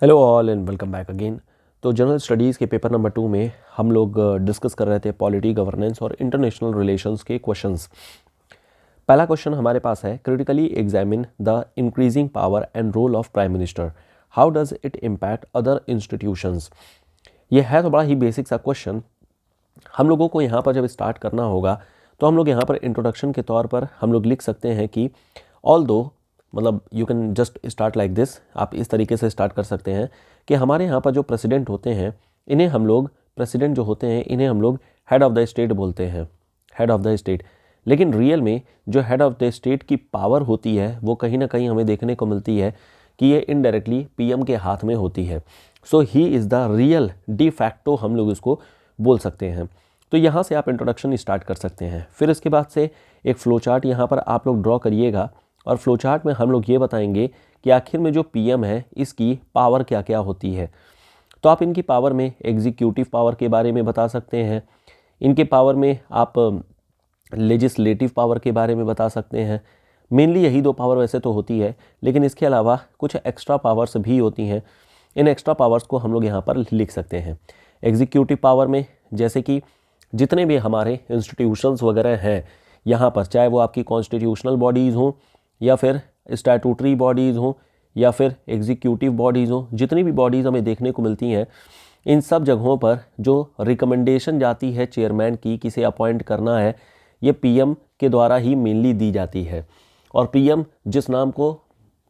Hello all and welcome back again. तो general studies के paper number 2 में हम लोग डिस्कस कर रहे थे पॉलिटी, गवर्नेंस और इंटरनेशनल रिलेशंस के क्वेश्चंस। पहला क्वेश्चन हमारे पास है, critically examine the increasing power and role of prime minister, how does it impact other institutions. ये है तो बड़ा ही बेसिक सा क्वेश्चन। हम लोगों को यहाँ पर जब स्टार्ट करना होगा तो हम लोग यहाँ पर इंट्रोडक्शन के तौर पर हम लोग लिख सकते हैं कि ऑल दो, मतलब you can just start like this, आप इस तरीके से स्टार्ट कर सकते हैं कि हमारे यहाँ पर जो प्रेसिडेंट होते हैं इन्हें हम लोग, प्रेसिडेंट जो होते हैं इन्हें हम लोग हेड ऑफ़ द स्टेट बोलते हैं, हेड ऑफ़ द स्टेट। लेकिन रियल में जो हेड ऑफ़ द स्टेट की पावर होती है वो कहीं ना कहीं हमें देखने को मिलती है कि ये इनडायरेक्टली पीएम के हाथ में होती है। So he is the real de facto, हम लोग इसको बोल सकते हैं। तो यहाँ से आप इंट्रोडक्शन स्टार्ट कर सकते हैं। फिर इसके बाद से एक फ्लो चार्ट यहाँ पर आप लोग ड्रॉ करिएगा और फ्लो चार्ट में हम लोग ये बताएंगे कि आखिर में जो पीएम है इसकी पावर क्या क्या होती है। तो आप इनकी पावर में एग्जीक्यूटिव पावर के बारे में बता सकते हैं, इनके पावर में आप लेजिस्लेटिव पावर के बारे में बता सकते हैं। मेनली यही दो पावर वैसे तो होती है, लेकिन इसके अलावा कुछ एक्स्ट्रा पावर्स भी होती हैं। इन एक्स्ट्रा पावर्स को हम लोग यहाँ पर लिख सकते हैं। एग्जीक्यूटिव पावर में जैसे कि जितने भी हमारे इंस्टीट्यूशंस वगैरह हैं यहाँ पर, चाहे वो आपकी कॉन्स्टिट्यूशनल बॉडीज़ हों या फिर स्टैट्यूटरी बॉडीज़ हों या फिर एग्जीक्यूटिव बॉडीज़ हों, जितनी भी बॉडीज़ हमें देखने को मिलती हैं, इन सब जगहों पर जो रिकमेंडेशन जाती है चेयरमैन की, किसे अपॉइंट करना है, ये पीएम के द्वारा ही मेनली दी जाती है। और पीएम जिस नाम को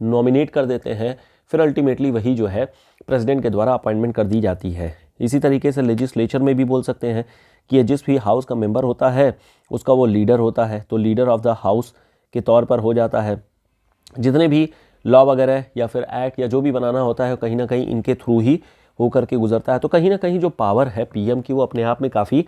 नॉमिनेट कर देते हैं फिर अल्टीमेटली वही जो है प्रेसिडेंट के द्वारा अपॉइंटमेंट कर दी जाती है। इसी तरीके से लेजिस्लेचर में भी बोल सकते हैं कि ये जिस भी हाउस का मेंबर होता है उसका वो लीडर होता है, तो लीडर ऑफ द हाउस के तौर पर हो जाता है। जितने भी लॉ वगैरह या फिर एक्ट या जो भी बनाना होता है कहीं ना कहीं इनके थ्रू ही होकर के गुजरता है। तो कहीं ना कहीं जो पावर है पीएम की वो अपने आप में काफ़ी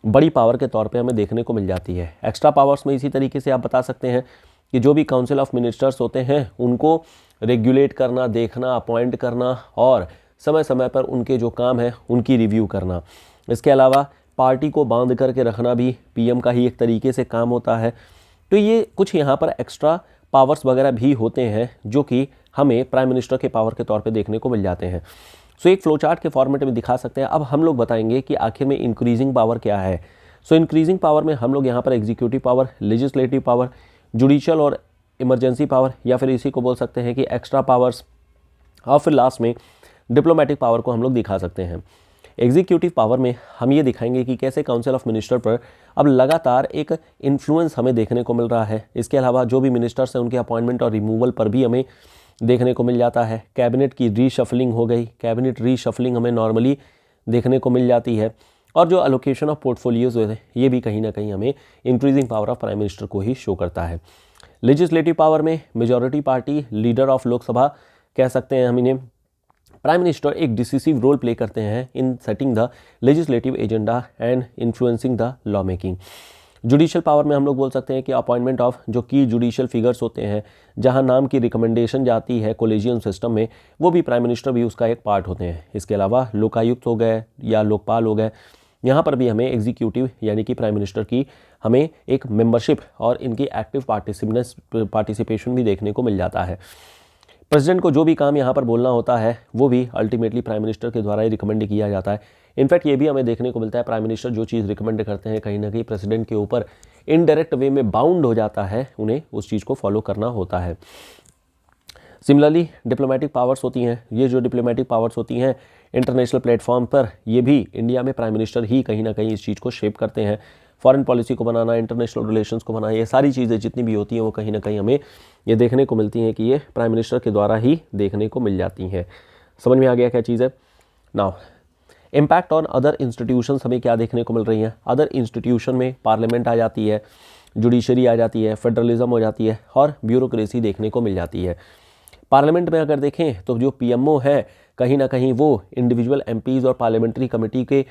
बड़ी पावर के तौर पे हमें देखने को मिल जाती है। एक्स्ट्रा पावर्स में इसी तरीके से आप बता सकते हैं कि जो भी काउंसिल ऑफ मिनिस्टर्स होते हैं उनको रेगुलेट करना, देखना, अपॉइंट करना और समय समय पर उनके जो काम है उनकी रिव्यू करना। इसके अलावा पार्टी को बांध करके रखना भी पीएम का ही एक तरीके से काम होता है। तो ये कुछ यहाँ पर एक्स्ट्रा पावर्स वगैरह भी होते हैं जो कि हमें प्राइम मिनिस्टर के पावर के तौर पे देखने को मिल जाते हैं। सो एक फ्लो चार्ट के फॉर्मेट में दिखा सकते हैं। अब हम लोग बताएंगे कि आखिर में इंक्रीजिंग पावर क्या है। सो इंक्रीजिंग पावर में हम लोग यहाँ पर executive power, legislative power, judicial और इमरजेंसी पावर, या फिर इसी को बोल सकते हैं कि एक्स्ट्रा पावर्स, और फिर लास्ट में डिप्लोमेटिक पावर को हम लोग दिखा सकते हैं। एग्जीक्यूटिव पावर में हम ये दिखाएंगे कि कैसे काउंसिल ऑफ मिनिस्टर पर अब लगातार एक इन्फ्लुएंस हमें देखने को मिल रहा है। इसके अलावा जो भी मिनिस्टर्स हैं उनके अपॉइंटमेंट और रिमूवल पर भी हमें देखने को मिल जाता है। कैबिनेट की रीशफलिंग हो गई, कैबिनेट रीशफलिंग हमें नॉर्मली देखने को मिल जाती है। और जो एलोकेशन ऑफ पोर्टफोलियोज हुए थे ये भी कहीं ना कहीं हमें increasing power of prime minister को ही शो करता है। लेजिस्लेटिव पावर में majority party, leader of Lok Sabha कह सकते हैं हम इन्हें, प्राइम मिनिस्टर एक डिसिसिव रोल प्ले करते हैं in setting the legislative agenda and influencing the law making. Judicial power में हम लोग बोल सकते हैं कि अपॉइंटमेंट ऑफ जो की जुडिशियल फिगर्स होते हैं, जहां नाम की रिकमेंडेशन जाती है कोलेजियम सिस्टम में, वो भी प्राइम मिनिस्टर भी उसका एक पार्ट होते हैं। इसके अलावा लोकायुक्त हो गए या लोकपाल हो गए, यहाँ पर भी हमें एग्जीक्यूटिव यानी कि प्राइम मिनिस्टर की हमें एक मेंबरशिप और इनकी एक्टिव पार्टिसिपेशन भी देखने को मिल जाता है। प्रेसिडेंट को जो भी काम यहाँ पर बोलना होता है वो भी अल्टीमेटली प्राइम मिनिस्टर के द्वारा ही रिकमेंड किया जाता है। इनफैक्ट ये भी हमें देखने को मिलता है प्राइम मिनिस्टर जो चीज़ रिकमेंड करते हैं कहीं ना कहीं प्रेसिडेंट के ऊपर इनडायरेक्ट वे में बाउंड हो जाता है, उन्हें उस चीज़ को फॉलो करना होता है। सिमिलरली डिप्लोमेटिक पावर्स होती हैं। ये जो डिप्लोमेटिक पावर्स होती हैं इंटरनेशनल प्लेटफॉर्म पर, ये भी इंडिया में प्राइम मिनिस्टर ही कहीं ना कहीं इस चीज़ को शेप करते हैं। फॉरेन पॉलिसी को बनाना, इंटरनेशनल रिलेशंस को बनाना, ये सारी चीज़ें जितनी भी होती हैं वो कहीं ना कहीं हमें ये देखने को मिलती हैं कि ये प्राइम मिनिस्टर के द्वारा ही देखने को मिल जाती हैं। समझ में आ गया क्या चीज़ है। Now impact on other institutions हमें क्या देखने को मिल रही हैं। अदर इंस्टीट्यूशन में पार्लियामेंट आ जाती है, जुडिशरी आ जाती है, फेडरलिज्म हो जाती है और ब्यूरोक्रेसी देखने को मिल जाती है। पार्लियामेंट में अगर देखें तो जो पीएमओ है कहीं ना कहीं वो इंडिविजुअल एमपीज़ और पार्लियामेंट्री कमेटी के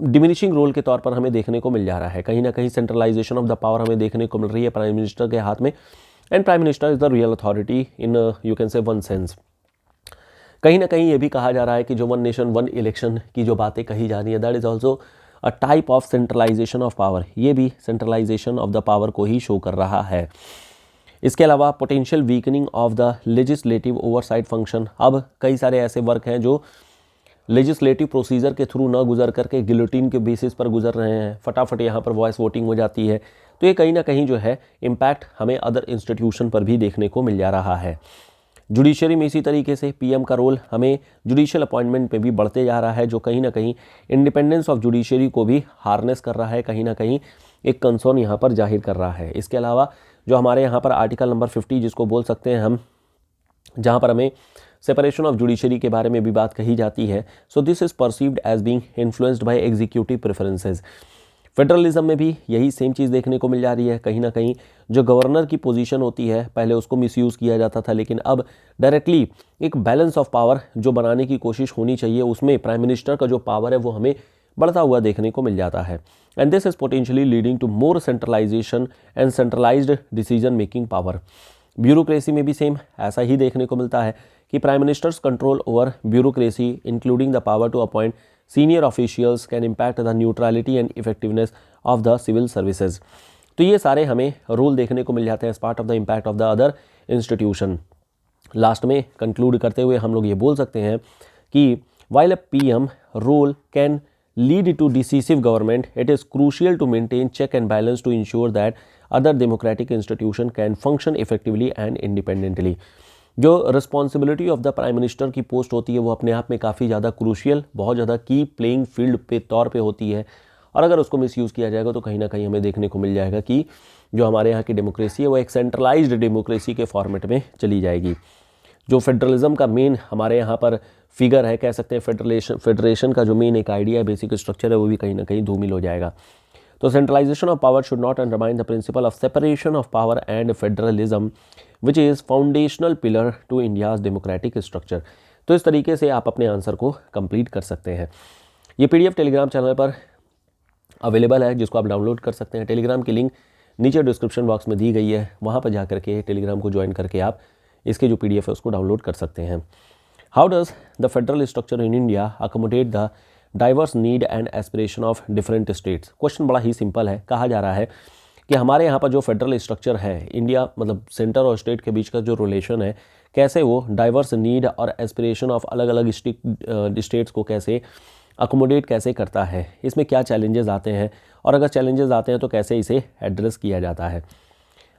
डिमिनिशिंग रोल के तौर पर हमें देखने को मिल जा रहा है। कहीं ना कहीं सेंट्रलाइजेशन ऑफ द पावर हमें देखने को मिल रही है प्राइम मिनिस्टर के हाथ में, and prime minister is the real authority in you can say one sense. कहीं ना कहीं ये भी कहा जा रहा है कि जो वन नेशन वन इलेक्शन की जो बातें कही जा रही है that is also a type of centralisation of power, ये भी सेंट्रलाइजेशन ऑफ द पावर को ही शो कर रहा है। इसके अलावा potential weakening of the legislative oversight function. अब कई सारे ऐसे वर्क हैं जो लेजिस्लेटिव प्रोसीजर के थ्रू ना गुजर करके गिलोटिन के बेसिस पर गुजर रहे हैं, फटाफट यहाँ पर वॉइस वोटिंग हो जाती है। तो ये कहीं ना कहीं जो है इम्पैक्ट हमें अदर इंस्टीट्यूशन पर भी देखने को मिल जा रहा है। जुडिशरी में इसी तरीके से पीएम का रोल हमें जुडिशियल अपॉइंटमेंट पे भी बढ़ते जा रहा है, जो कहीं ना कहीं इंडिपेंडेंस ऑफ जुडिशरी को भी हार्नेस कर रहा है, कहीं ना कहीं एक कंसर्न यहाँ पर जाहिर कर रहा है। इसके अलावा जो हमारे यहाँ पर आर्टिकल नंबर 50 जिसको बोल सकते हैं हम, जहाँ पर हमें सेपरेशन ऑफ जुडिशरी के बारे में भी बात कही जाती है। So this is perceived as being influenced by executive preferences. Federalism में भी यही सेम चीज़ देखने को मिल जा रही है। कहीं ना कहीं जो गवर्नर की पोजीशन होती है, पहले उसको मिसयूज़ किया जाता था, लेकिन अब डायरेक्टली एक बैलेंस ऑफ पावर जो बनाने की कोशिश होनी चाहिए, उसमें प्राइम मिनिस्टर का जो पावर है वो हमें बढ़ता हुआ देखने को मिल जाता है। And this is potentially leading to more centralisation and centralised decision making power. Bureaucracy में भी सेम ऐसा ही देखने को मिलता है कि prime minister's control over bureaucracy including the power to appoint senior officials can impact the neutrality and effectiveness of the civil services. तो ये सारे हमें रोल देखने को मिल जाते हैं as part of the impact of the other institution. Last में कंक्लूड करते हुए हम लोग ये बोल सकते हैं कि while a PM role can lead to decisive government, it is crucial to maintain check and balance to ensure that other democratic institution can function effectively and independently. जो responsibility of the prime minister की post होती है वो अपने आप में काफ़ी ज़्यादा क्रूशियल, बहुत ज़्यादा की प्लेइंग फील्ड पे तौर पे होती है, और अगर उसको मिसयूज़ किया जाएगा तो कहीं ना कहीं हमें देखने को मिल जाएगा कि जो हमारे यहाँ की डेमोक्रेसी है वो एक सेंट्रलाइज्ड डेमोक्रेसी के फॉर्मेट में चली जाएगी। जो फेडरलिज्म का मेन हमारे यहाँ पर फिगर है, कह सकते हैं फेडरेशन का जो मेन एक आइडिया है, बेसिक स्ट्रक्चर है, वो भी कहीं ना कहीं धूमिल हो जाएगा। तो centralisation of power should not undermine the principle of separation of power and federalism which is foundational pillar to India's democratic structure. तो इस तरीके से आप अपने आंसर को कंप्लीट कर सकते हैं। ये पीडीएफ टेलीग्राम चैनल पर अवेलेबल है, जिसको आप डाउनलोड कर सकते हैं। टेलीग्राम की लिंक नीचे डिस्क्रिप्शन बॉक्स में दी गई है, वहाँ पर जा करके टेलीग्राम को ज्वाइन करके आप इसके जो पीडीएफ है उसको डाउनलोड कर सकते हैं। How does the federal structure in India accommodate the diverse need and aspiration of different states. Question बड़ा ही सिंपल है। कहा जा रहा है कि हमारे यहाँ पर जो फेडरल स्ट्रक्चर है, इंडिया मतलब सेंटर और स्टेट के बीच का जो रिलेशन है, कैसे वो डाइवर्स नीड और एस्पिरेशन ऑफ अलग अलग स्टेट्स को कैसे अकोमोडेट कैसे करता है, इसमें क्या चैलेंजेस आते हैं, और अगर चैलेंजेस आते हैं तो कैसे इसे एड्रेस किया जाता है।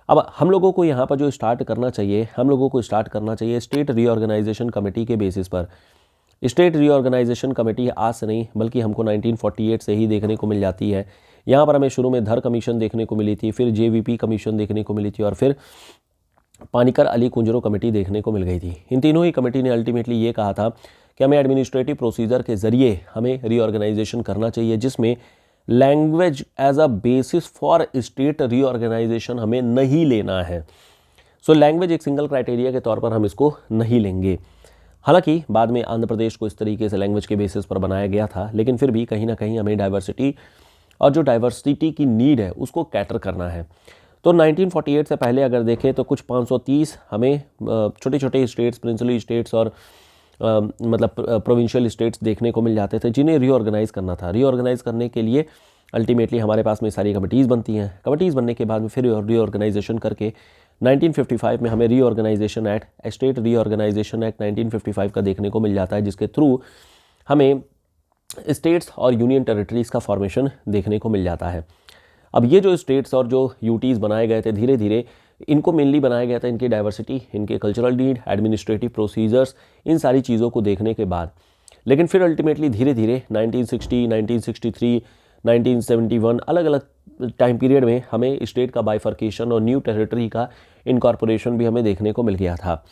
अब हम लोगों को यहाँ पर जो स्टार्ट करना चाहिए, हम लोगों को स्टार्ट करना चाहिए स्टेट रीऑर्गेनाइजेशन कमेटी के बेसिस पर। स्टेट रीऑर्गेनाइजेशन कमेटी आज से नहीं बल्कि हमको 1948 से ही देखने को मिल जाती है। यहाँ पर हमें शुरू में धर कमीशन देखने को मिली थी, फिर जेवीपी कमीशन देखने को मिली थी, और फिर पानीकर अली कुंजरो कमेटी देखने को मिल गई थी। इन तीनों ही कमेटी ने अल्टीमेटली ये कहा था कि हमें एडमिनिस्ट्रेटिव प्रोसीजर के ज़रिए हमें रीऑर्गेनाइजेशन करना चाहिए, जिसमें language as a basis for state reorganisation हमें नहीं लेना है। सो लैंग्वेज एक सिंगल क्राइटेरिया के तौर पर हम इसको नहीं लेंगे। हालांकि बाद में आंध्र प्रदेश को इस तरीके से लैंग्वेज के बेसिस पर बनाया गया था, लेकिन फिर भी कहीं ना कहीं हमें डाइवर्सिटी और जो डाइवर्सिटी की नीड है उसको कैटर करना है। तो 1948 से पहले अगर देखें तो कुछ 530 हमें छोटे छोटे स्टेट्स, प्रिंसली स्टेट्स और मतलब प्रोविंशियल स्टेट्स देखने को मिल जाते थे, जिन्हें रीऑर्गेनाइज़ करना था। रीऑर्गेनाइज़ करने के लिए अल्टीमेटली हमारे पास में सारी कमिटीज़ बनती हैं। कमिटीज़ बनने के बाद में फिर रीऑर्गेनाइजेशन करके 1955 में हमें reorganisation act, state reorganisation act 1955 का देखने को मिल जाता है, जिसके थ्रू हमें स्टेट्स और यूनियन टेरिटरीज़ का फॉर्मेशन देखने को मिल जाता है। अब ये जो स्टेट्स और जो यूटीज़ बनाए गए थे, धीरे धीरे इनको मेनली बनाया गया था इनकी डाइवर्सिटी, इनके कल्चरल नीड, एडमिनिस्ट्रेटिव प्रोसीजर्स, इन सारी चीज़ों को देखने के बाद। लेकिन फिर अल्टीमेटली धीरे धीरे 1960, 1963, 1971 अलग अलग टाइम पीरियड में हमें स्टेट का बाइफर्केशन और न्यू टेरिटरी का इनकॉर्पोरेशन भी हमें देखने को मिल गया था।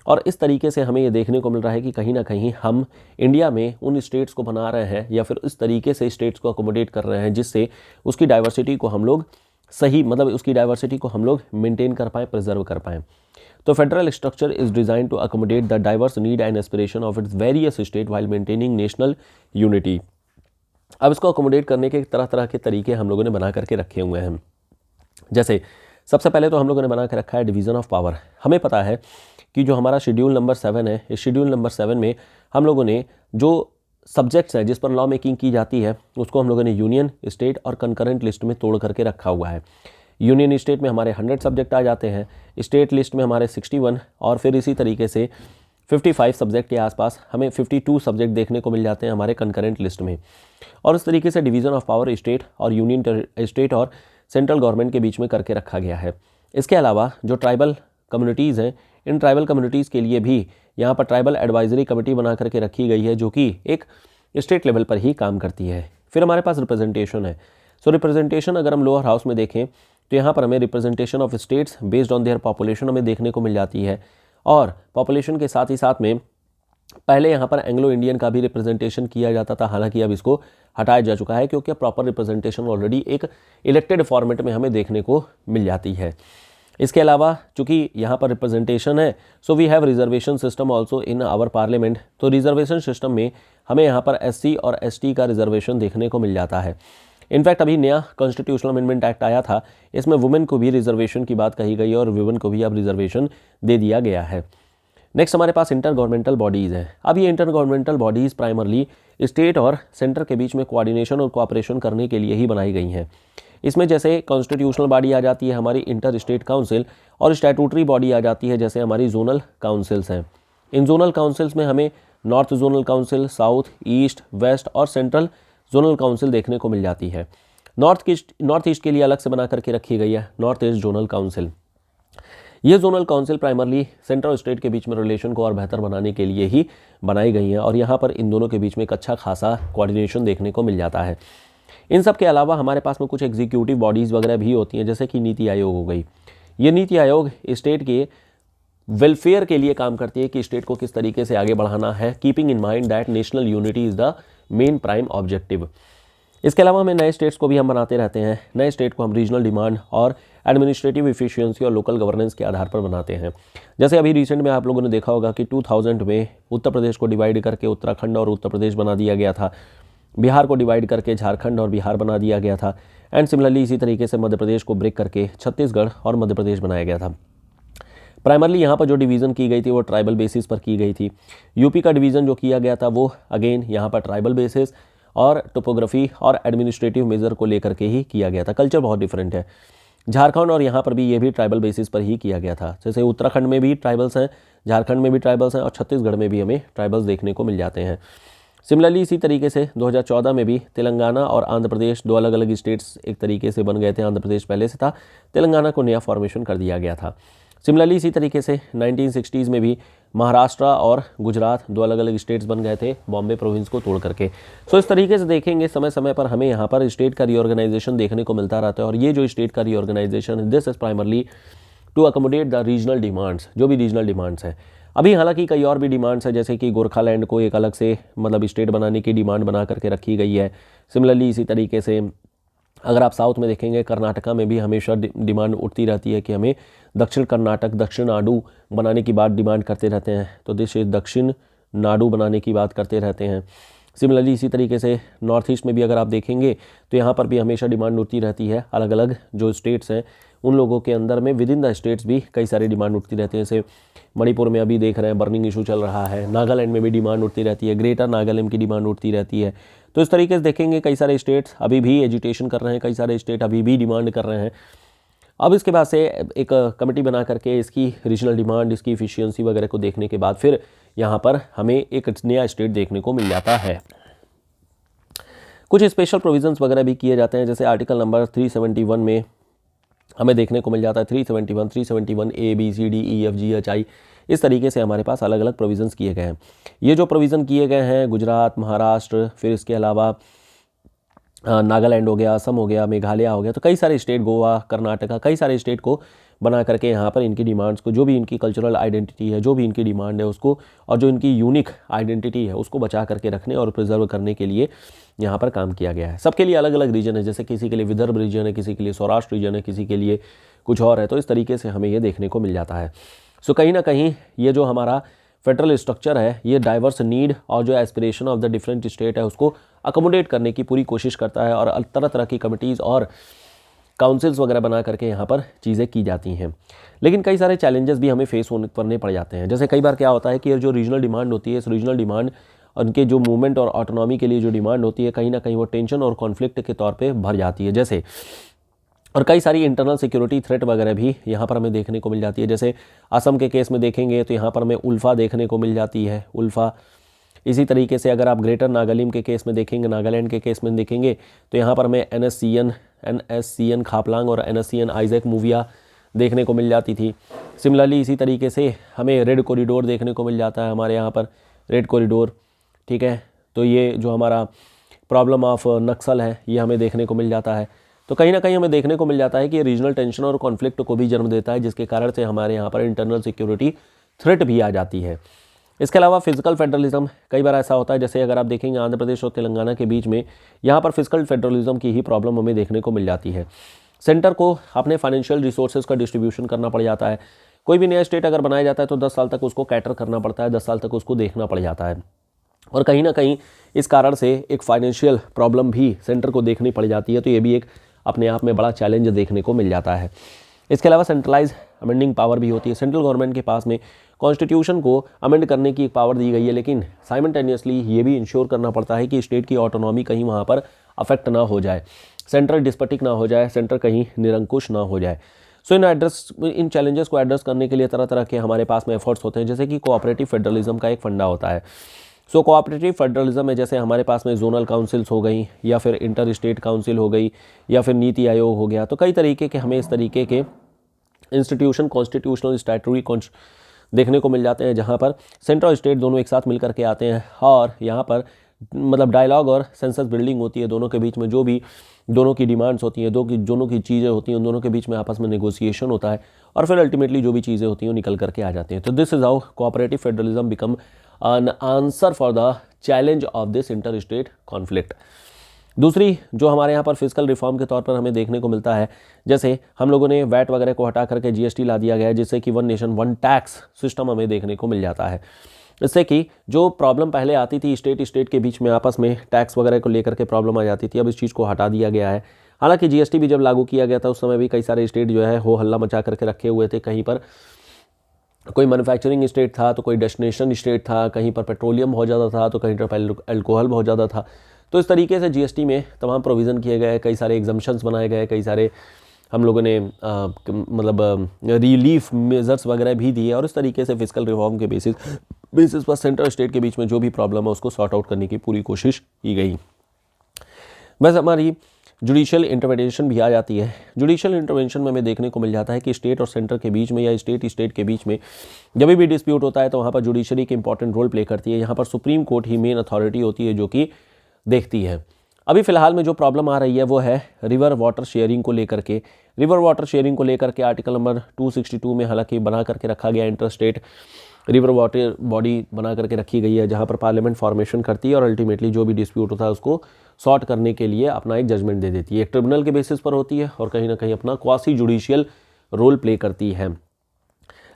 और इस तरीके से हमें ये देखने को मिल रहा है कि कहीं ना कहीं हम इंडिया में उन स्टेट्स को बना रहे हैं या फिर इस तरीके से स्टेट्स को अकोमोडेट कर रहे हैं जिससे उसकी डाइवर्सिटी को हम लोग सही मतलब उसकी डाइवर्सिटी को हम लोग मेंटेन कर पाएँ, प्रिजर्व कर पाएँ। तो federal structure is design to accommodate the diverse need and aspiration of its various state while maintaining national unity. अब इसको अकोमोडेट करने के तरह तरह के तरीके हम लोगों ने बना करके रखे हुए हैं। जैसे सबसे पहले तो हम लोगों ने बना के रखा है डिवीज़न ऑफ पावर। हमें पता है कि जो हमारा शेड्यूल नंबर 7 है, इस शेड्यूल नंबर 7 में हम लोगों ने जो सब्जेक्ट्स हैं जिस पर लॉ मेकिंग की जाती है उसको हम लोगों ने यूनियन, स्टेट और कंकरेंट लिस्ट में तोड़ करके रखा हुआ है। यूनियन स्टेट में हमारे 100 सब्जेक्ट आ जाते हैं, स्टेट लिस्ट में हमारे 61 और फिर इसी तरीके से 55 सब्जेक्ट के आसपास हमें 52 सब्जेक्ट देखने को मिल जाते हैं हमारे कंकरेंट लिस्ट में। और इस तरीके से डिवीज़न ऑफ पावर स्टेट और स्टेट और सेंट्रल गवर्नमेंट के बीच में करके रखा गया है। इसके अलावा जो ट्राइबल कम्युनिटीज़ हैं, इन ट्राइबल कम्युनिटीज़ के लिए भी यहाँ पर ट्राइबल एडवाइजरी कमेटी बना करके रखी गई है, जो कि एक स्टेट लेवल पर ही काम करती है। फिर हमारे पास रिप्रेजेंटेशन है। सो रिप्रेजेंटेशन अगर हम लोअर हाउस में देखें तो यहाँ पर हमें representation of states based on their population हमें देखने को मिल जाती है। और पॉपुलेशन के साथ ही साथ में पहले यहाँ पर एंग्लो इंडियन का भी रिप्रेजेंटेशन किया जाता था, हालांकि अब इसको हटाया जा चुका है क्योंकि प्रॉपर रिप्रेजेंटेशन ऑलरेडी एक इलेक्टेड फॉर्मेट में हमें देखने को मिल जाती है। इसके अलावा चूंकि यहाँ पर रिप्रेजेंटेशन है, so we have reservation system also in our parliament. तो रिजर्वेशन सिस्टम में हमें यहाँ पर SC और ST का रिजर्वेशन देखने को मिल जाता है। इनफैक्ट अभी नया कॉन्स्टिट्यूशनल अमेंडमेंट एक्ट आया था, इसमें वुमेन को भी रिजर्वेशन की बात कही गई और वुमेन को भी अब रिजर्वेशन दे दिया गया है। नेक्स्ट हमारे पास इंटर गवर्नमेंटल बॉडीज़ हैं। अब ये inter governmental bodies primarily state और सेंटर के बीच में कोऑर्डिनेशन और कोऑपरेशन करने के लिए ही बनाई गई हैं। इसमें जैसे कॉन्स्टिट्यूशनल बॉडी आ जाती है हमारी इंटर स्टेट काउंसिल, और स्टैट्यूटरी बॉडी आ जाती है जैसे हमारी जोनल काउंसिल्स हैं। इन जोनल काउंसिल्स में हमें north zonal council, south, east, west और सेंट्रल जोनल काउंसिल देखने को मिल जाती है। नॉर्थ ईस्ट के लिए अलग से बना करके रखी गई है नॉर्थ ईस्ट जोनल काउंसिल। ये जोनल काउंसिल प्राइमरली सेंट्रल और स्टेट के बीच में रिलेशन को और बेहतर बनाने के लिए ही बनाई गई हैं, और यहाँ पर इन दोनों के बीच में एक अच्छा खासा कोऑर्डिनेशन देखने को मिल जाता है। इन सब के अलावा हमारे पास में कुछ एग्जीक्यूटिव बॉडीज़ वगैरह भी होती हैं, जैसे कि नीति आयोग हो गई। ये नीति आयोग स्टेट के वेलफेयर के लिए काम करती है कि स्टेट को किस तरीके से आगे बढ़ाना है, keeping in mind that national unity is the main prime objective. इसके अलावा हमें नए स्टेट्स को भी हम बनाते रहते हैं। नए स्टेट को हम रीजनल डिमांड और एडमिनिस्ट्रेटिव इफिशियंसी और लोकल गवर्नेंस के आधार पर बनाते हैं। जैसे अभी रिसेंट में आप लोगों ने देखा होगा कि 2000 में उत्तर प्रदेश को डिवाइड करके उत्तराखंड और उत्तर प्रदेश बना दिया गया था, बिहार को डिवाइड करके झारखंड और बिहार बना दिया गया था, एंड सिमिलरली इसी तरीके से मध्य प्रदेश को ब्रेक करके छत्तीसगढ़ और मध्य प्रदेश बनाया गया था। प्राइमरली यहाँ पर जो डिवीज़न की गई थी वो ट्राइबल बेसिस पर की गई थी। यूपी का डिवीज़न जो किया गया था वो अगेन यहाँ पर ट्राइबल बेसिस और टोपोग्राफी और एडमिनिस्ट्रेटिव मेजर को लेकर के ही किया गया था। कल्चर बहुत डिफरेंट है। झारखंड और यहाँ पर भी ये भी ट्राइबल बेसिस पर ही किया गया था। जैसे उत्तराखंड में भी ट्राइबल्स हैं, झारखंड में भी ट्राइबल्स हैं और छत्तीसगढ़ में भी हमें ट्राइबल्स देखने को मिल जाते हैं। सिमिलरली इसी तरीके से 2014 में भी तेलंगाना और आंध्र प्रदेश दो अलग अलग स्टेट्स एक तरीके से बन गए थे। आंध्र प्रदेश पहले से था, तेलंगाना को नया फॉर्मेशन कर दिया गया था। सिमिलरली इसी तरीके से 1960s में भी महाराष्ट्र और गुजरात दो अलग अलग स्टेट्स बन गए थे बॉम्बे प्रोविंस को तोड़ करके। सो इस तरीके से देखेंगे समय समय पर हमें यहाँ पर स्टेट का रीऑर्गेनाइजेशन देखने को मिलता रहता है, और ये जो स्टेट का reorganisation this is primarily to accommodate the regional demands, जो भी रीजनल डिमांड्स हैं। अभी हालांकि कई और भी डिमांड्स है, जैसे कि गोरखालैंड को एक अलग से मतलब स्टेट बनाने की डिमांड बना करके रखी गई है। सिमिलरली इसी तरीके से अगर आप साउथ में देखेंगे कर्नाटका में भी हमेशा डिमांड उठती रहती है कि हमें दक्षिण कर्नाटक, दक्षिण नाडु बनाने की बात डिमांड करते रहते हैं, तो देश दक्षिण नाडु बनाने की बात करते रहते हैं। सिमिलरली इसी तरीके से नॉर्थ ईस्ट में भी अगर आप देखेंगे तो यहाँ पर भी हमेशा डिमांड उठती रहती है। अलग अलग जो स्टेट्स हैं उन लोगों के अंदर में विद इन द स्टेट्स भी कई सारी डिमांड उठती रहती है। जैसे मणिपुर में अभी देख रहे हैं बर्निंग इशू चल रहा है, नागालैंड में भी डिमांड उठती रहती है, ग्रेटर नागालैंड की डिमांड उठती रहती है। तो इस तरीके से देखेंगे कई सारे स्टेट्स अभी भी एजिटेशन कर रहे हैं, कई सारे स्टेट अभी भी डिमांड कर रहे हैं। अब इसके बाद से एक कमेटी बना करके इसकी रीजनल डिमांड, इसकी इफिशियंसी वगैरह को देखने के बाद फिर यहाँ पर हमें एक नया स्टेट देखने को मिल जाता है। कुछ स्पेशल प्रोविजंस वगैरह भी किए जाते हैं, जैसे आर्टिकल नंबर 371 में हमें देखने को मिल जाता है 371 A B C D E F G H I, इस तरीके से हमारे पास अलग अलग प्रोविज़न्स किए गए हैं। ये जो प्रोविज़न किए गए हैं गुजरात, महाराष्ट्र, फिर इसके अलावा नागालैंड हो गया, असम हो गया, मेघालय हो गया, तो कई सारे स्टेट, गोवा, कर्नाटका, कई सारे स्टेट को बना करके यहाँ पर इनकी डिमांड्स को, जो भी इनकी कल्चरल आइडेंटिटी है, जो भी इनकी डिमांड है उसको, और जो इनकी यूनिक आइडेंटिटी है उसको बचा करके रखने और प्रिजर्व करने के लिए यहाँ पर काम किया गया है। सबके लिए अलग अलग रीजन है, जैसे किसी के लिए विदर्भ रीजन है, किसी के लिए सौराष्ट्र रीजन है, किसी के लिए कुछ और है। तो इस तरीके से हमें ये देखने को मिल जाता है। सो कहीं ना कहीं ये जो हमारा फेडरल स्ट्रक्चर है ये डाइवर्स नीड और जो aspiration of the different state है उसको अकोमोडेट करने की पूरी कोशिश करता है, और तरह तरह की कमिटीज़ और काउंसिल्स वगैरह बना करके यहाँ पर चीज़ें की जाती हैं। लेकिन कई सारे चैलेंजेस भी हमें फेस करने पड़ जाते हैं। जैसे कई बार क्या होता है कि जो रीजनल डिमांड होती है, इस रीजनल डिमांड उनके जो मूवमेंट और ऑटोनॉमी के लिए जो डिमांड होती है, कहीं ना कहीं वो टेंशन और कॉन्फ्लिक्ट के तौर पे भर जाती है। जैसे और कई सारी इंटरनल सिक्योरिटी थ्रेट वगैरह भी यहाँ पर हमें देखने को मिल जाती है। जैसे असम के केस में देखेंगे तो यहाँ पर हमें उल्फा देखने को मिल जाती है, उल्फा। इसी तरीके से अगर आप ग्रेटर नागालिम के केस में देखेंगे, नागालैंड के केस में देखेंगे तो यहाँ पर हमें NSCN खापलांग और NSCN आइजैक मूविया देखने को मिल जाती थी। सिमिलरली इसी तरीके से हमें रेड कॉरिडोर देखने को मिल जाता है हमारे यहाँ पर, रेड कॉरिडोर, ठीक है। तो ये जो हमारा प्रॉब्लम ऑफ नक्सल है ये हमें देखने को मिल जाता है। तो कहीं ना कहीं हमें देखने को मिल जाता है कि रीजनल टेंशन और कॉन्फ्लिक्ट को भी जन्म देता है, जिसके कारण से हमारे यहाँ पर इंटरनल सिक्योरिटी थ्रेट भी आ जाती है। इसके अलावा फिजिकल फेडरलिज्म, कई बार ऐसा होता है, जैसे अगर आप देखेंगे आंध्र प्रदेश और तेलंगाना के बीच में यहाँ पर फिजिकल फेडरलिज्म की ही प्रॉब्लम हमें देखने को मिल जाती है। सेंटर को अपने फाइनेंशियल रिसोर्सेज का डिस्ट्रीब्यूशन करना पड़ जाता है। कोई भी नया स्टेट अगर बनाया जाता है तो 10 साल तक उसको कैटर करना पड़ता है, 10 साल तक उसको देखना पड़ जाता है। और कहीं ना कहीं इस कारण से एक फाइनेंशियल प्रॉब्लम भी सेंटर को देखनी पड़ जाती है। तो ये भी एक अपने आप में बड़ा चैलेंज देखने को मिल जाता है। इसके अलावा सेंट्रलाइज अमेंडिंग पावर भी होती है। सेंट्रल गवर्नमेंट के पास में कॉन्स्टिट्यूशन को अमेंड करने की एक पावर दी गई है, लेकिन साइमल्टेनियसली ये भी इंश्योर करना पड़ता है कि स्टेट की ऑटोनॉमी कहीं वहाँ पर अफेक्ट ना हो जाए, सेंट्रल डिस्पटिक ना हो जाए, सेंटर कहीं निरंकुश ना हो जाए। सो इन चैलेंजेस को एड्रेस करने के लिए तरह तरह के हमारे पास में एफर्ट्स होते हैं, जैसे कि कोऑपरेटिव फेडरलिज्म का एक फंडा होता है। सो कोऑपरेटिव फेडरलिज्म में जैसे हमारे पास में जोनल काउंसिल्स हो गई, या फिर इंटर स्टेट काउंसिल हो गई, या फिर नीति आयोग हो गया। तो कई तरीके के हमें इस तरीके के इंस्टीट्यूशन कॉन्स्टिट्यूशनल स्टैट्यूटरी देखने को मिल जाते हैं, जहाँ पर सेंटर और स्टेट दोनों एक साथ मिल करके आते हैं और यहाँ पर मतलब डायलॉग और सेंसस बिल्डिंग होती है दोनों के बीच में। जो भी दोनों की डिमांड्स होती हैं, दोनों की चीज़ें होती हैं, उन दोनों के बीच में आपस में नेगोशिएशन होता है और फिर अल्टीमेटली जो भी चीज़ें होती हैं वो निकल करके आ जाती हैं। तो this is how cooperative federalism become an answer for the challenge of this inter state conflict. दूसरी जो हमारे यहाँ पर फिजिकल रिफॉर्म के तौर पर हमें देखने को मिलता है, जैसे हम लोगों ने वैट वगैरह को हटा करके GST ला दिया गया है, जिससे कि one nation one tax system हमें देखने को मिल जाता है। इससे कि जो प्रॉब्लम पहले आती थी स्टेट के बीच में आपस में टैक्स वगैरह को लेकर के प्रॉब्लम आ जाती थी, अब इस चीज़ को हटा दिया गया है। हालांकि GST भी जब लागू किया गया था उस समय भी कई सारे स्टेट जो है हो हल्ला मचा करके रखे हुए थे। कहीं पर कोई मैन्युफैक्चरिंग स्टेट था तो कोई डेस्टिनेशन स्टेट था, कहीं पर पेट्रोलियम बहुत ज़्यादा था तो कहीं पर अल्कोहल बहुत ज़्यादा था। तो इस तरीके से GST में तमाम प्रोविज़न किए गए, कई सारे एग्जम्पशंस बनाए गए, कई सारे हम लोगों ने मतलब रिलीफ मेजर्स वगैरह भी दिए और इस तरीके से फिजिकल रिफॉर्म के बेसिस पर सेंट्रल स्टेट के बीच में जो भी प्रॉब्लम है उसको सॉर्ट आउट करने की पूरी कोशिश की गई। बस हमारी जुडिशियल इंटरवेंशन भी आ जाती है। जुडिशियल इंटरवेंशन में हमें देखने को मिल जाता है कि स्टेट और सेंटर के बीच में या स्टेट के बीच में जब भी डिस्प्यूट होता है तो वहाँ पर जुडिशरी की इंपॉर्टेंट रोल प्ले करती है। यहाँ पर सुप्रीम कोर्ट ही मेन अथॉरिटी होती है जो कि देखती है। अभी फिलहाल में जो प्रॉब्लम आ रही है वो है रिवर वाटर शेयरिंग को लेकर के। रिवर वाटर शेयरिंग को लेकर के आर्टिकल नंबर 262 में हालांकि बना करके रखा गया inter state river water body बना करके रखी गई है, जहां पर पार्लियामेंट फॉर्मेशन करती है और अल्टीमेटली जो भी डिस्प्यूट होता है उसको सॉर्ट करने के लिए अपना एक जजमेंट दे देती है। एक ट्रिब्यूनल के बेसिस पर होती है और कहीं ना कहीं अपना क्वासी जुडिशियल रोल प्ले करती है।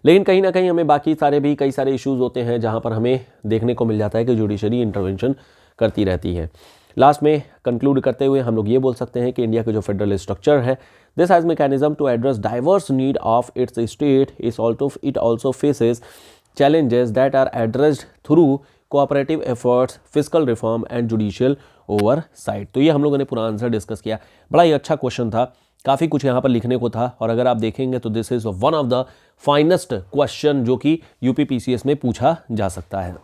लेकिन कहीं ना कहीं हमें बाकी सारे भी कई सारे इश्यूज होते हैं जहां पर हमें देखने को मिल जाता है कि जुडिशरी इंटरवेंशन करती रहती है। लास्ट में कंक्लूड करते हुए हम लोग ये बोल सकते हैं कि इंडिया के जो फेडरल स्ट्रक्चर है, this has mechanism to address diverse need of its state, it also faces challenges that are addressed through cooperative efforts, fiscal reform and judicial oversight। तो ये हम लोगों ने पूरा आंसर डिस्कस किया। बड़ा ही अच्छा क्वेश्चन था, काफ़ी कुछ यहाँ पर लिखने को था और अगर आप देखेंगे तो this is one of the finest question जो कि UPPCS में पूछा जा सकता है।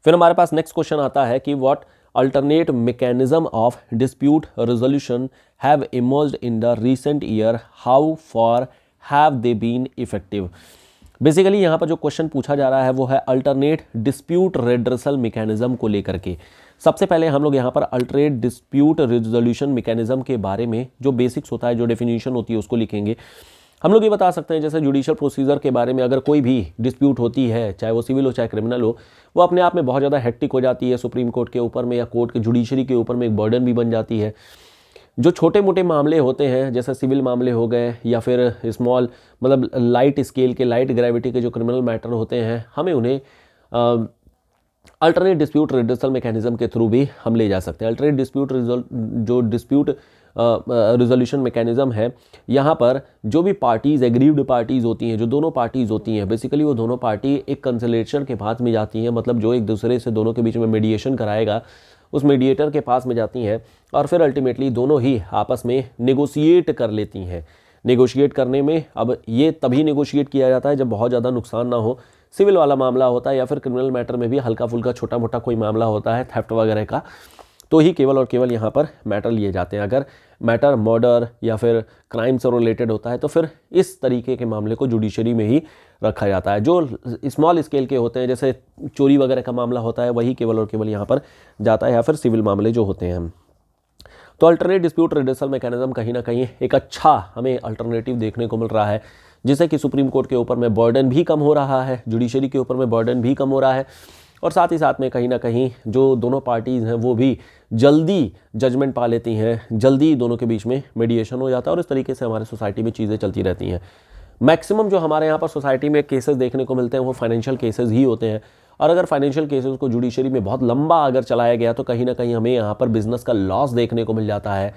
फिर हमारे पास नेक्स्ट क्वेश्चन आता है कि what alternate mechanism of dispute resolution have emerged in the recent year, how far have they been effective. Basically यहाँ पर जो क्वेश्चन पूछा जा रहा है वो है अल्टरनेट डिस्प्यूट रेड्रेसल मैकेनिज्म को लेकर के। सबसे पहले हम लोग यहाँ पर अल्टरनेट डिस्प्यूट रेजोल्यूशन मैकेनिज्म के बारे में जो बेसिक्स होता है, जो डेफिनेशन होती है उसको लिखेंगे। हम लोग ये बता सकते हैं जैसे जुडिशियल प्रोसीजर के बारे में, अगर कोई भी डिस्प्यूट होती है चाहे वो सिविल हो चाहे क्रिमिनल हो, वो अपने आप में बहुत ज़्यादा हेक्टिक हो जाती है, सुप्रीम कोर्ट के ऊपर में या कोर्ट के जुडिशरी के ऊपर में एक बर्डन भी बन जाती है। जो छोटे मोटे मामले होते हैं जैसे सिविल मामले हो गए या फिर स्मॉल मतलब लाइट स्केल के, लाइट ग्रेविटी के जो क्रिमिनल मैटर होते हैं, हमें उन्हें अल्टरनेट डिस्प्यूट रेड्रेसल मैकेनिज्म के थ्रू भी हम ले जा सकते हैं। अल्टरनेट डिस्प्यूट रिजोल्यूशन मैकेनिज्म है, यहाँ पर जो भी पार्टीज़ एग्रीव्ड पार्टीज़ होती हैं, जो दोनों पार्टीज़ होती हैं, बेसिकली वो दोनों पार्टी एक कंसलेशन के बाद में जाती हैं, मतलब जो एक दूसरे से दोनों के बीच में मीडिएशन कराएगा उस मीडिएटर के पास में जाती हैं और फिर अल्टीमेटली दोनों ही आपस में नेगोशिएट कर लेती हैं। नेगोशिएट करने में अब ये तभी नेगोशिएट किया जाता है जब बहुत ज़्यादा नुकसान ना हो, सिविल वाला मामला होता है या फिर क्रिमिनल मैटर में भी हल्का फुल्का छोटा मोटा कोई मामला होता है थेफ्ट वगैरह का, तो ही केवल और केवल यहाँ पर मैटर लिए जाते हैं। अगर मैटर मर्डर या फिर क्राइम से रिलेटेड होता है तो फिर इस तरीके के मामले को जुडिशरी में ही रखा जाता है। जो स्मॉल स्केल के होते हैं जैसे चोरी वगैरह का मामला होता है वही केवल और केवल यहाँ पर जाता है, या फिर सिविल मामले जो होते हैं। तो अल्टरनेट डिस्प्यूट रिड्यूसल मैकेनिज्म कहीं ना कहीं एक अच्छा हमें अल्टरनेटिव देखने को मिल रहा है, जिससे कि सुप्रीम कोर्ट के ऊपर में बर्डन भी कम हो रहा है, जुडिशरी के ऊपर में बर्डन भी कम हो रहा है, और साथ ही साथ में कहीं ना कहीं जो दोनों पार्टीज़ हैं वो भी जल्दी जजमेंट पा लेती हैं, जल्दी दोनों के बीच में मीडिएशन हो जाता है, और इस तरीके से हमारे सोसाइटी में चीज़ें चलती रहती हैं। मैक्सिमम जो हमारे यहाँ पर सोसाइटी में केसेस देखने को मिलते हैं वो फाइनेंशियल केसेस ही होते हैं, और अगर फाइनेंशियल केसेस को जुडिशरी में बहुत लंबा अगर चलाया गया तो कहीं ना कहीं हमें यहाँ पर बिजनेस का लॉस देखने को मिल जाता है।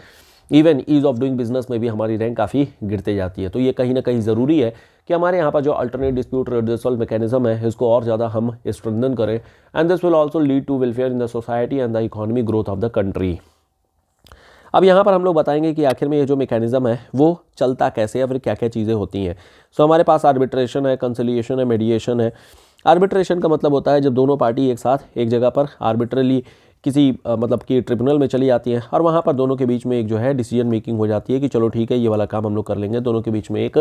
Even ease of doing business में भी हमारी रैंक काफ़ी गिरते जाती है। तो ये कहीं ना कहीं ज़रूरी है कि हमारे यहाँ पर जो अल्टरनेट डिस्प्यूट रिड्यूसल मैकेनिज्म है इसको और ज़्यादा हम स्ट्रेंथन करें, and this will also lead to welfare in the society and the economy growth of the country. अब यहाँ पर हम लोग बताएंगे कि आखिर में ये जो मैकेनिज्म है वो चलता कैसे है, फिर क्या क्या चीज़ें होती हैं। सो हमारे पास आर्बिट्रेशन है, कंसिलिएशन है, मीडिएशन है। आर्बिट्रेशन का मतलब होता है जब दोनों पार्टी एक साथ एक जगह पर आर्बिट्रली किसी मतलब कि ट्रिब्यूनल में चली जाती हैं और वहाँ पर दोनों के बीच में एक जो है डिसीजन मेकिंग हो जाती है कि चलो ठीक है ये वाला काम हम लोग कर लेंगे, दोनों के बीच में एक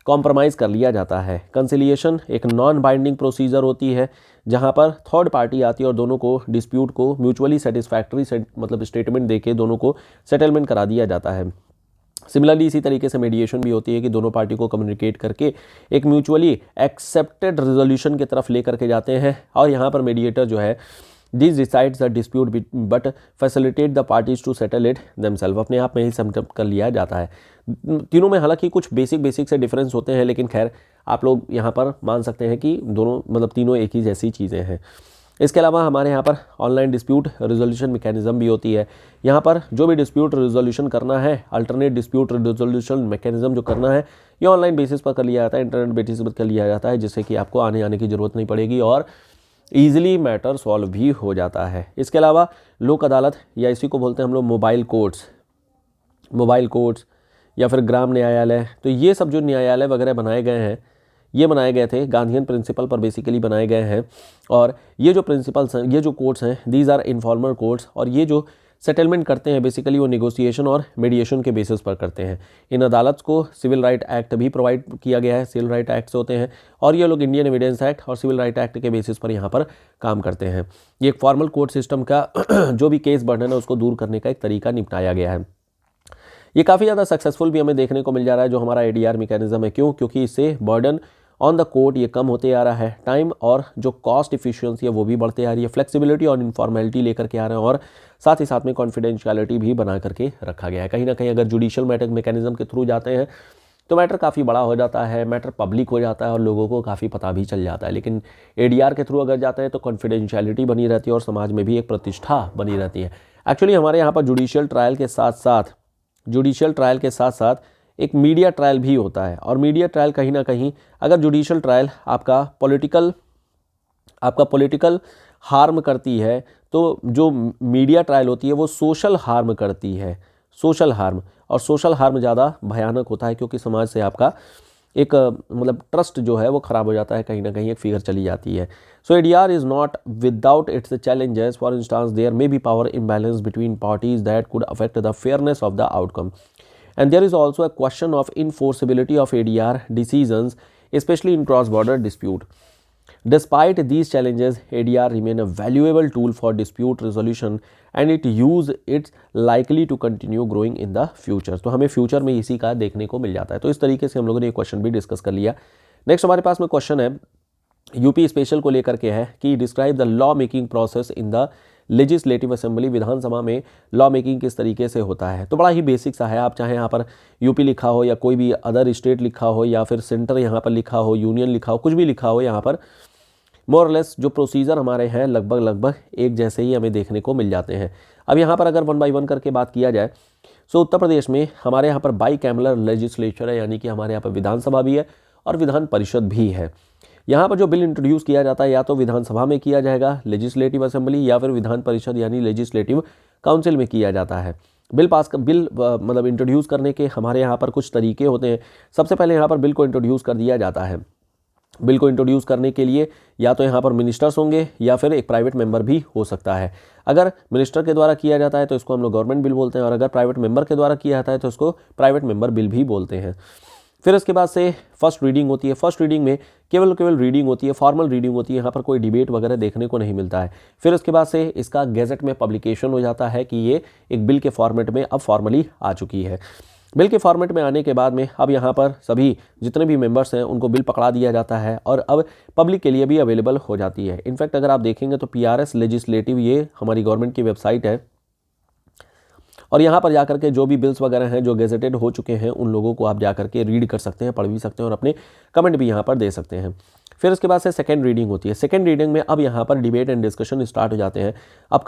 कॉम्प्रोमाइज़ कर लिया जाता है। कंसिलिएशन एक नॉन बाइंडिंग प्रोसीजर होती है जहाँ पर थर्ड पार्टी आती है और दोनों को डिस्प्यूट को म्यूचुअली सेटिस्फैक्ट्री मतलब स्टेटमेंट देके दोनों को सेटलमेंट करा दिया जाता है। सिमिलरली इसी तरीके से मीडिएशन भी होती है कि दोनों पार्टी को कम्युनिकेट करके एक म्यूचुअली एक्सेप्टेड रेजोल्यूशन की तरफ लेकर के जाते हैं, और यहाँ पर मीडिएटर जो है this decides the dispute but facilitate the parties to settle it themselves, अपने आप में ही समझ कर लिया जाता है। तीनों में हालांकि कुछ बेसिक से डिफरेंस होते हैं, लेकिन खैर आप लोग यहाँ पर मान सकते हैं कि दोनों मतलब तीनों एक ही जैसी चीज़ें हैं। इसके अलावा हमारे यहाँ पर ऑनलाइन डिस्प्यूट रिजोल्यूशन मैकेनिज्म भी होती है। यहाँ पर जो भी डिस्प्यूट रिजोल्यूशन करना है, अल्टरनेट डिस्प्यूट रिजोल्यूशन मैकेनिज्म जो करना है ये ऑनलाइन बेसिस पर कर लिया जाता है, इंटरनेट बेसिस पर कर लिया जाता है, जिससे कि आपको आने जाने की ज़रूरत नहीं पड़ेगी और ईजिली मैटर सॉल्व भी हो जाता है। इसके अलावा लोक अदालत या इसी को बोलते हैं हम लोग मोबाइल कोर्ट्स या फिर ग्राम न्यायालय, तो ये सब जो न्यायालय वगैरह बनाए गए हैं ये बनाए गए थे गांधीयन प्रिंसिपल पर बेसिकली बनाए गए हैं। और ये जो प्रिंसिपल्स हैं, ये जो कोर्ट्स हैं, दीज आर इन्फॉर्मल कोर्ट्स, और ये जो सेटलमेंट करते हैं बेसिकली वो नेगोशिएशन और मीडिएशन के बेसिस पर करते हैं। इन अदालत को सिविल राइट एक्ट भी प्रोवाइड किया गया है, सिविल राइट एक्ट होते हैं, और ये लोग इंडियन एविडेंस एक्ट और सिविल राइट एक्ट के बेसिस पर यहाँ पर काम करते हैं। ये एक फॉर्मल कोर्ट सिस्टम का जो भी केस बर्डन है उसको दूर करने का एक तरीका निपटाया गया है। ये काफ़ी ज़्यादा सक्सेसफुल भी हमें देखने को मिल जा रहा है जो हमारा ADR मैकेनिज्म है। क्यों? क्योंकि इससे बर्डन ऑन द कोर्ट ये कम होते आ रहा है, टाइम और जो कॉस्ट इफिशिएंसी है वो भी बढ़ते आ रही है, फ्लेक्सिबिलिटी और इनफॉर्मेलिटी लेकर के आ रहे हैं, और साथ ही साथ में कॉन्फिडेंशियलिटी भी बना करके रखा गया है। कहीं ना कहीं अगर जुडिशियल मैकेनिज्म के थ्रू जाते हैं तो मैटर काफ़ी बड़ा हो जाता है, मैटर पब्लिक हो जाता है और लोगों को काफ़ी पता भी चल जाता है। लेकिन ADR के थ्रू अगर जाते हैं तो कॉन्फिडेंशियलिटी बनी रहती है और समाज में भी एक प्रतिष्ठा बनी रहती है। एक्चुअली हमारे यहाँ पर जुडिशियल ट्रायल के साथ साथ एक मीडिया ट्रायल भी होता है, और मीडिया ट्रायल कहीं ना कहीं अगर जुडिशियल ट्रायल आपका पॉलिटिकल हार्म करती है तो जो मीडिया ट्रायल होती है वो सोशल हार्म करती है, सोशल हार्म, और सोशल हार्म ज़्यादा भयानक होता है क्योंकि समाज से आपका एक मतलब ट्रस्ट जो है वो ख़राब हो जाता है, कहीं ना कहीं एक फिगर चली जाती है। So ADR is not without its challenges. For instance there may be power imbalance between parties that could affect the fairness of the outcome, and there is also a question of enforceability of ADR decisions, especially in cross-border dispute. Despite these challenges, ADR remain a valuable tool for dispute resolution and it's likely to continue growing in the future. तो हमें future में इसी का देखने को मिल जाता है। तो इस तरीके से हम लोगों ने ये क्वेश्चन भी डिस्कस कर लिया। नेक्स्ट हमारे पास में क्वेश्चन है यूपी स्पेशल को लेकर के है कि describe the law making process in the legislative assembly, विधानसभा में लॉ मेकिंग किस तरीके से होता है। तो बड़ा ही बेसिक सा है, आप चाहे यहाँ पर यूपी लिखा हो या कोई भी अदर स्टेट लिखा हो या फिर सेंटर यहाँ पर लिखा हो, यूनियन लिखा हो, कुछ भी लिखा हो, यहाँ पर मोर लेस जो प्रोसीजर हमारे हैं लगभग एक जैसे ही हमें देखने को मिल जाते हैं। अब यहाँ पर अगर 1 बाय 1 करके बात किया जाए तो उत्तर प्रदेश में हमारे यहाँ पर बाई कैमरल लेजिस्लेचर है, यानी कि हमारे यहाँ पर विधानसभा भी है और विधान परिषद भी है। यहाँ पर जो बिल इंट्रोड्यूस किया जाता है या तो विधानसभा में किया जाएगा, लेजिस्लेटिव असेंबली, या फिर विधान परिषद यानी लेजिस्लेटिव काउंसिल में किया जाता है। बिल मतलब इंट्रोड्यूस करने के हमारे यहाँ पर कुछ तरीके होते हैं। सबसे पहले यहाँ पर बिल को इंट्रोड्यूस कर दिया जाता है। बिल को इंट्रोड्यूस करने के लिए या तो यहाँ पर मिनिस्टर्स होंगे या फिर एक प्राइवेट मेंबर भी हो सकता है। अगर मिनिस्टर के द्वारा किया जाता है तो इसको हम लोग गवर्नमेंट बिल बोलते हैं, और अगर प्राइवेट मेंबर के द्वारा किया जाता है तो इसको प्राइवेट मेंबर बिल भी बोलते हैं। फिर इसके बाद से फर्स्ट रीडिंग होती है। फर्स्ट रीडिंग में केवल रीडिंग होती है, फॉर्मल रीडिंग होती है, यहाँ पर कोई डिबेट वगैरह देखने को नहीं मिलता है। फिर उसके बाद से इसका गैजेट में पब्लिकेशन हो जाता है कि ये एक बिल के फॉर्मेट में अब फॉर्मली आ चुकी है। बिल के फॉर्मेट में आने के बाद में अब यहाँ पर सभी जितने भी मेंबर्स हैं उनको बिल पकड़ा दिया जाता है और अब पब्लिक के लिए भी अवेलेबल हो जाती है। इनफैक्ट अगर आप देखेंगे तो PRS लेजिस्लेटिव, ये हमारी गवर्नमेंट की वेबसाइट है, और यहाँ पर जाकर के जो भी बिल्स वगैरह हैं जो गेजेटेड हो चुके हैं उन लोगों को आप जाकर के रीड कर सकते हैं, पढ़ भी सकते हैं और अपने कमेंट भी यहाँ पर दे सकते हैं। फिर उसके बाद से सेकेंड रीडिंग होती है। सेकेंड रीडिंग में अब यहाँ पर डिबेट एंड डिस्कशन स्टार्ट हो जाते हैं। अब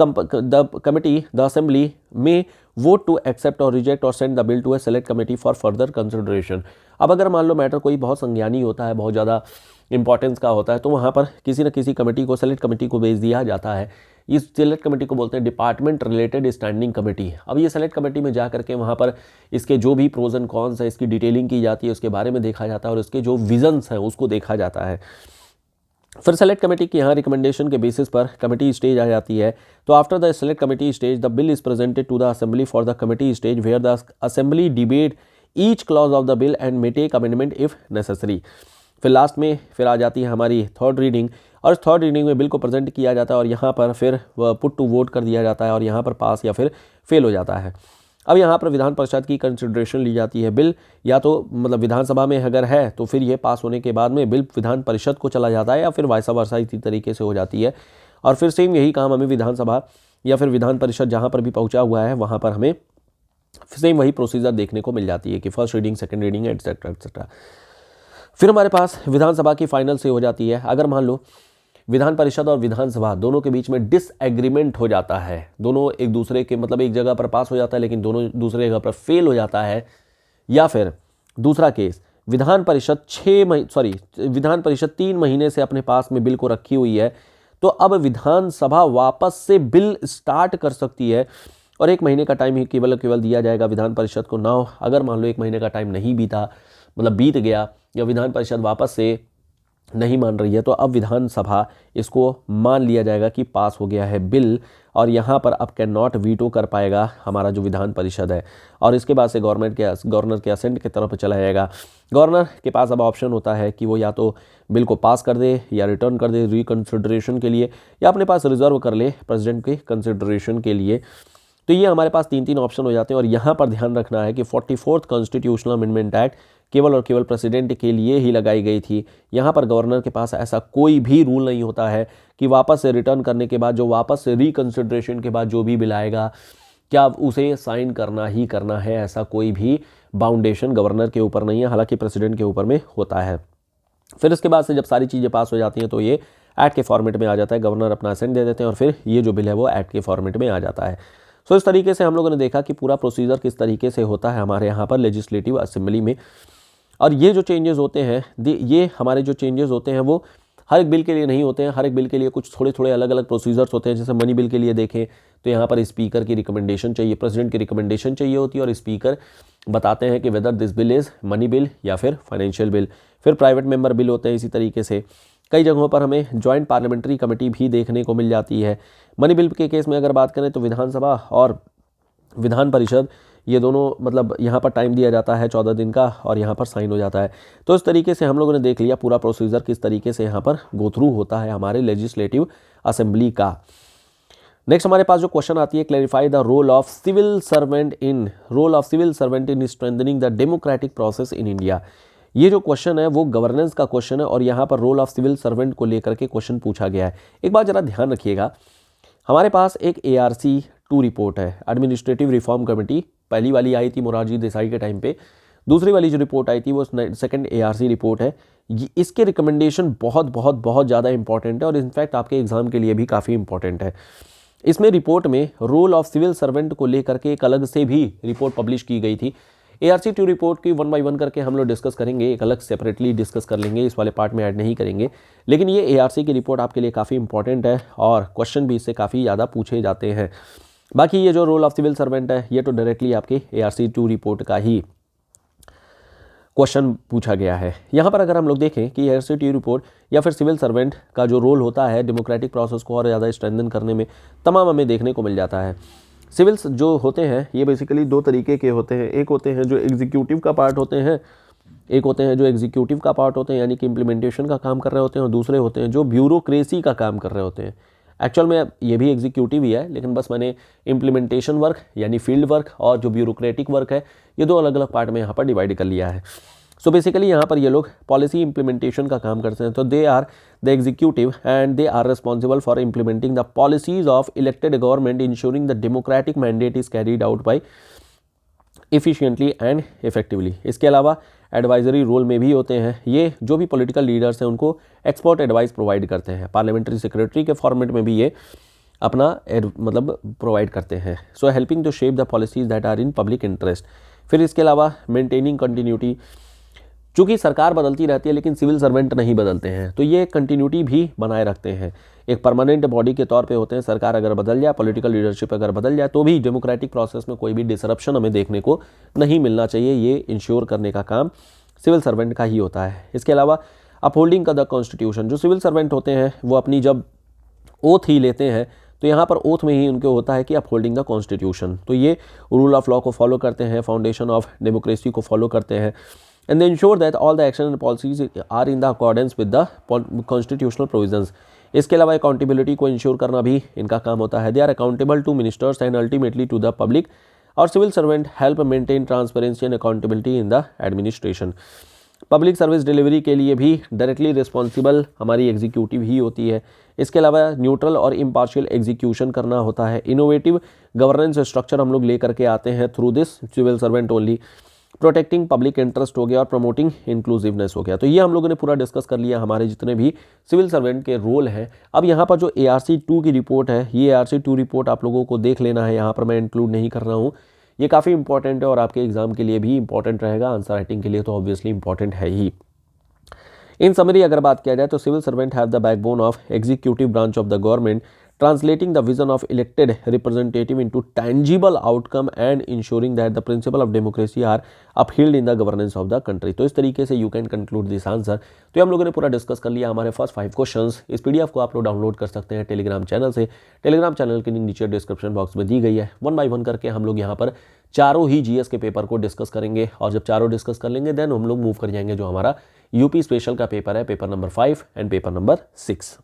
द असेंबली में वोट टू एक्सेप्ट और रिजेक्ट और send the bill to a select committee for further consideration. अब अगर मान लो मैटर कोई बहुत संज्ञानी होता है, बहुत ज़्यादा इंपॉर्टेंस का होता है, तो वहाँ पर किसी न किसी कमेटी को, सेलेक्ट कमेटी को भेज दिया जाता है। इस सेलेक्ट कमेटी को बोलते हैं डिपार्टमेंट रिलेटेड स्टैंडिंग कमेटी। अब ये सेलेक्ट कमेटी में जा करके वहाँ पर इसके जो भी प्रोज एंड कॉन्स है इसकी डिटेलिंग की जाती है, उसके बारे में देखा जाता है और उसके जो विजन्स हैं उसको देखा जाता है। फिर सेलेक्ट कमेटी की यहाँ रिकमेंडेशन के बेसिस पर कमेटी स्टेज आ जाती है। तो after the select committee stage the bill is presented to the assembly for the committee stage where the assembly debate each clause of the bill and may take amendment if necessary. फिर last में फिर आ जाती है हमारी third reading, और इस third reading में bill को प्रेजेंट किया जाता है और यहाँ पर फिर पुट टू वोट कर दिया जाता है और यहाँ पर पास या फिर फेल हो जाता है। अब यहाँ पर विधान परिषद की कंसिडरेशन ली जाती है। बिल या तो मतलब विधानसभा में अगर है तो फिर ये पास होने के बाद में बिल विधान परिषद को चला जाता है या फिर वाइस वर्सा इसी तरीके से हो जाती है। और फिर सेम यही काम हमें विधानसभा या फिर विधान परिषद जहाँ पर भी पहुँचा हुआ है वहाँ पर हमें सेम वही प्रोसीजर देखने को मिल जाती है कि first reading, second reading etcetera etcetera. फिर हमारे पास विधानसभा की फाइनल से हो जाती है। अगर मान लो विधान परिषद और विधानसभा दोनों के बीच में डिसएग्रीमेंट हो जाता है, दोनों एक दूसरे के मतलब एक जगह पर पास हो जाता है लेकिन दोनों दूसरे जगह पर फेल हो जाता है, या फिर दूसरा केस विधान परिषद 3 महीने से अपने पास में बिल को रखी हुई है, तो अब विधानसभा वापस से बिल स्टार्ट कर सकती है और 1 महीने का टाइम ही केवल दिया जाएगा विधान परिषद को। ना अगर मान लो 1 महीने का टाइम नहीं बीता, मतलब बीत गया या विधान परिषद वापस से नहीं मान रही है, तो अब विधानसभा इसको मान लिया जाएगा कि पास हो गया है बिल, और यहाँ पर अब कैन नॉट वीटो कर पाएगा हमारा जो विधान परिषद है। और इसके बाद से गवर्नर के असेंट की तरफ चला जाएगा। गवर्नर के पास अब ऑप्शन होता है कि वो या तो बिल को पास कर दे या रिटर्न कर दे रिकंसिडरेशन के लिए, या अपने पास रिजर्व कर ले प्रेसिडेंट के कंसिडरेशन के लिए। तो ये हमारे पास 3 ऑप्शन हो जाते हैं। और यहाँ पर ध्यान रखना है कि 44th कॉन्स्टिट्यूशनल अमेंडमेंट एक्ट केवल और केवल प्रेसिडेंट के लिए ही लगाई गई थी। यहाँ पर गवर्नर के पास ऐसा कोई भी रूल नहीं होता है कि वापस से रिटर्न करने के बाद, जो वापस से रिकंसिडरेशन के बाद जो भी बिल आएगा क्या उसे साइन करना ही करना है। ऐसा कोई भी बाउंडेशन गवर्नर के ऊपर नहीं है, हालांकि प्रेसिडेंट के ऊपर में होता है। फिर इसके बाद से जब सारी चीज़ें पास हो जाती हैं तो ये एक्ट के फॉर्मेट में आ जाता है, गवर्नर अपना असेंट दे देते हैं और फिर ये जो बिल है वो एक्ट के फॉर्मेट में आ जाता है। सो इस तरीके से हम लोगों ने देखा कि पूरा प्रोसीजर किस तरीके से होता है हमारे यहाँ पर लेजिस्लेटिव असेंबली में। और ये जो चेंजेस होते हैं, ये हमारे जो चेंजेस होते हैं वो हर एक बिल के लिए नहीं होते हैं। हर एक बिल के लिए कुछ थोड़े अलग अलग प्रोसीजर्स होते हैं। जैसे मनी बिल के लिए देखें तो यहाँ पर स्पीकर की रिकमेंडेशन चाहिए, प्रेसिडेंट की रिकमेंडेशन चाहिए होती है, और स्पीकर बताते हैं कि whether this bill is money bill या फिर फाइनेंशियल बिल। फिर प्राइवेट मेंबर बिल होते हैं। इसी तरीके से कई जगहों पर हमें जॉइंट पार्लियामेंट्री कमेटी भी देखने को मिल जाती है। मनी बिल के केस में अगर बात करें तो विधानसभा और विधान परिषद ये दोनों मतलब यहाँ पर टाइम दिया जाता है 14 दिन का, और यहाँ पर साइन हो जाता है। तो इस तरीके से हम लोगों ने देख लिया पूरा प्रोसीजर किस तरीके से यहाँ पर गो थ्रू होता है हमारे लेजिस्लेटिव असेंबली का। नेक्स्ट हमारे पास जो क्वेश्चन आती है, clarify the role of civil servant in strengthening the democratic process in India. ये जो क्वेश्चन है वो गवर्नेंस का क्वेश्चन है और यहाँ पर रोल ऑफ सिविल सर्वेंट को लेकर के क्वेश्चन पूछा गया है। एक बात जरा ध्यान रखिएगा, हमारे पास एक ARC-2 रिपोर्ट है, एडमिनिस्ट्रेटिव रिफॉर्म कमेटी। पहली वाली आई थी मोरारजी देसाई के टाइम पे, दूसरी वाली जो रिपोर्ट आई थी वो सेकंड ARC रिपोर्ट है। इसके रिकमेंडेशन बहुत ज़्यादा इंपॉर्टेंट है और इनफैक्ट आपके एग्जाम के लिए भी काफ़ी इंपॉर्टेंट है। इसमें रिपोर्ट में रोल ऑफ सिविल सर्वेंट को लेकर के एक अलग से भी रिपोर्ट पब्लिश की गई थी। ARC2 रिपोर्ट की 1 बाय 1 करके हम लोग डिस्कस करेंगे, एक अलग सेपरेटली डिस्कस कर लेंगे, इस वाले पार्ट में ऐड नहीं करेंगे। लेकिन ये ARC की रिपोर्ट आपके लिए काफ़ी इंपॉर्टेंट है और क्वेश्चन भी इससे काफ़ी ज़्यादा पूछे जाते हैं। बाकी ये जो रोल ऑफ सिविल सर्वेंट है ये तो डायरेक्टली आपकी ARC2 रिपोर्ट का ही क्वेश्चन पूछा गया है। यहाँ पर अगर हम लोग देखें कि ARC2 रिपोर्ट या फिर सिविल सर्वेंट का जो रोल होता है डेमोक्रेटिक प्रोसेस को और ज़्यादा स्ट्रेंथन करने में, तमाम हमें देखने को मिल जाता है। सिविल्स जो होते हैं ये बेसिकली दो तरीके के होते हैं, एक होते हैं जो एग्जीक्यूटिव का पार्ट होते हैं, यानी कि इम्प्लीमेंटेशन का काम कर रहे होते हैं, और दूसरे होते हैं जो ब्यूरोक्रेसी का काम कर रहे होते हैं। एक्चुअल में ये भी एग्जीक्यूटिव ही है, लेकिन बस मैंने इम्प्लीमेंटेशन वर्क यानी फील्ड वर्क और जो ब्यूरोक्रेटिक वर्क है ये दो अलग अलग पार्ट में यहाँ पर डिवाइड कर लिया है। सो बेसिकली यहाँ पर ये लोग पॉलिसी इम्प्लीमेंटेशन का काम करते हैं, तो they are the executive and they are responsible for implementing the policies of elected government, ensuring the democratic mandate is carried out by efficiently and effectively. इसके अलावा एडवाइजरी रोल में भी होते हैं, ये जो भी पॉलिटिकल लीडर्स हैं उनको एक्सपर्ट एडवाइस प्रोवाइड करते हैं, पार्लियामेंट्री सेक्रेटरी के फॉर्मेट में भी ये अपना मतलब प्रोवाइड करते हैं। So helping to shape the policies that are in public interest. फिर इसके अलावा मेंटेनिंग कंटिन्यूटी, चूँकि सरकार बदलती रहती है लेकिन सिविल सर्वेंट नहीं बदलते हैं, तो ये कंटिन्यूटी भी बनाए रखते हैं, एक परमानेंट बॉडी के तौर पे होते हैं। सरकार अगर बदल जाए, पॉलिटिकल लीडरशिप अगर बदल जाए, तो भी डेमोक्रेटिक प्रोसेस में कोई भी डिसरप्शन हमें देखने को नहीं मिलना चाहिए, ये इंश्योर करने का काम सिविल सर्वेंट का ही होता है। इसके अलावा अपहोल्डिंग का द कॉन्स्टिट्यूशन, जो सिविल सर्वेंट होते हैं वो अपनी जब ओथ ही लेते हैं तो यहाँ पर ओथ में ही उनको होता है कि अपहोल्डिंग द कॉन्स्टिट्यूशन, तो ये रूल ऑफ लॉ को फॉलो करते हैं, फाउंडेशन ऑफ डेमोक्रेसी को फॉलो करते हैं, and they ensure that all the action and policies are in the accordance with the constitutional provisions। इसके अलावा अकाउंटेबिलिटी को इंश्योर करना भी इनका काम होता है। They are accountable to ministers and ultimately to the public, और civil servant help maintain transparency and accountability in the administration. Public service delivery के लिए भी डायरेक्टली रिस्पॉन्सिबल हमारी एग्जीक्यूटिव ही होती है। इसके अलावा न्यूट्रल और इम्पार्शियल एग्जीक्यूशन करना होता है। इनोवेटिव गवर्नेंस स्ट्रक्चर हम लोग लेकर के आते हैं through this civil servant only. Protecting public interest हो गया और प्रमोटिंग इंक्लूसिवनेस हो गया। तो ये हम लोगों ने पूरा डिस्कस कर लिया हमारे जितने भी सिविल सर्वेंट के रोल हैं। अब यहाँ पर जो ARC2 की रिपोर्ट है, ये ARC2 रिपोर्ट आप लोगों को देख लेना है, यहाँ पर मैं इंक्लूड नहीं कर रहा हूँ। ये काफ़ी इंपॉर्टेंट है और आपके एग्जाम के लिए भी इंपॉर्टेंट रहेगा, आंसर राइटिंग के लिए तो ऑब्वियसली इंपॉर्टेंट है ही। इन समरी अगर बात किया जाए तो civil servant have the backbone of executive branch of the government, translating the vision of elected representative into tangible outcome and ensuring that the principle of democracy are upheld in the governance of the country। तो इस तरीके से you can conclude this answer। तो हम लोगों ने पूरा discuss कर लिया हमारे फर्स्ट 5 क्वेश्चंस। इस PDF को आप लोग डाउनलोड कर सकते हैं टेलीग्राम चैनल से, टेलीग्राम चैनल की लिंक नीचे डिस्क्रिप्शन बॉक्स में दी गई है। 1 बाय 1 करके हम लोग यहाँ पर चारों ही GS के पेपर को डिस्कस करेंगे, और जब चारों डिस्कस कर लेंगे देन हम लोग मूव कर जाएंगे जो हमारा UP स्पेशल का पेपर है, paper number 5 and paper number 6।